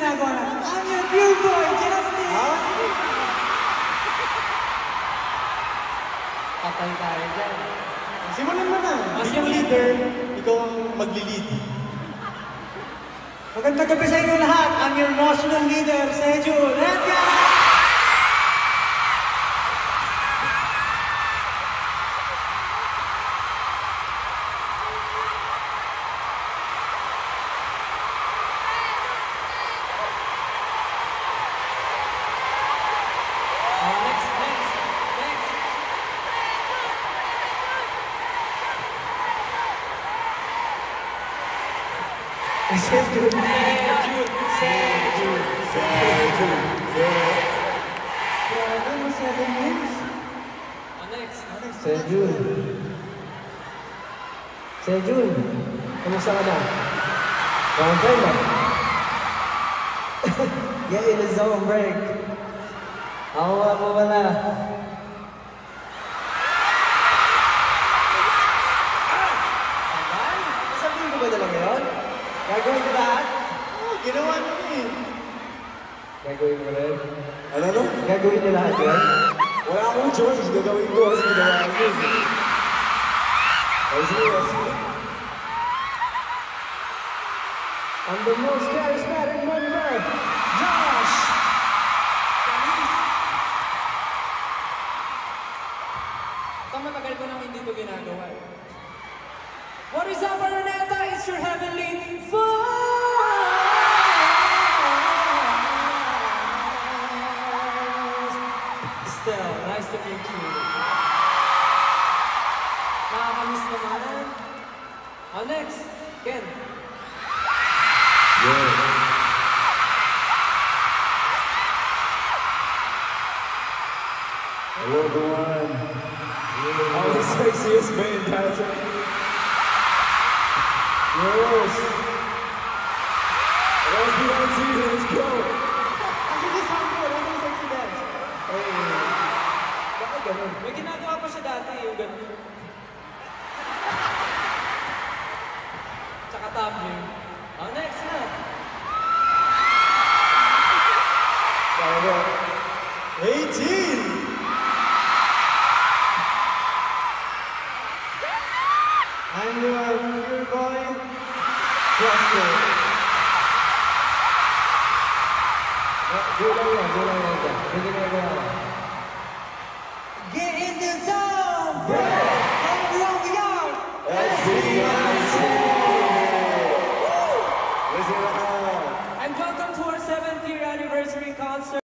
ginagawa natin. I'm your pure boy, Justin! Patay tayo dyan. Simulan mo na. As yung leader, ikaw ang magli-lead. Magandang gabi sa inyo lahat. I'm your emotional leader, Sejun. Let's go! Sejun. Grabe mo, 7 years. Sejun, kamusta ka na? Long time ba? Get in the zone break. Ako nga po pala. Sabihin ko ba talaga yun? Gagawin ko lahat? Ginawa niyo eh. Gagawin mo rin? Ano? Gagawin niyo lahat yun? Wala akong choice. Gagawin ko kasi ginawa niyo. I see. I'm the most charismatic member, Josh! Ito matagal ko nang hindi ito ginagawa. What is up, Araneta? It's your heavenly voice! Estelle, nice to meet you. Nakakamiss naman. Next, Ken. Hello, everyone. I'm the sexiest man, Patrick. Yes. Let's be on TV. Let's go. Sige, sample. Ano yung sexy dance? Bakit ganun? May ginagawa pa siya dati, yung ganun. Tsaka tumbling. Next na. Kaya 18. I'm your pure boy, Justin. Gulang yan dyan. Hindi ginagawa lang. Get in the zone, bro! How long we are? Listen up. And welcome to our 7th year anniversary concert.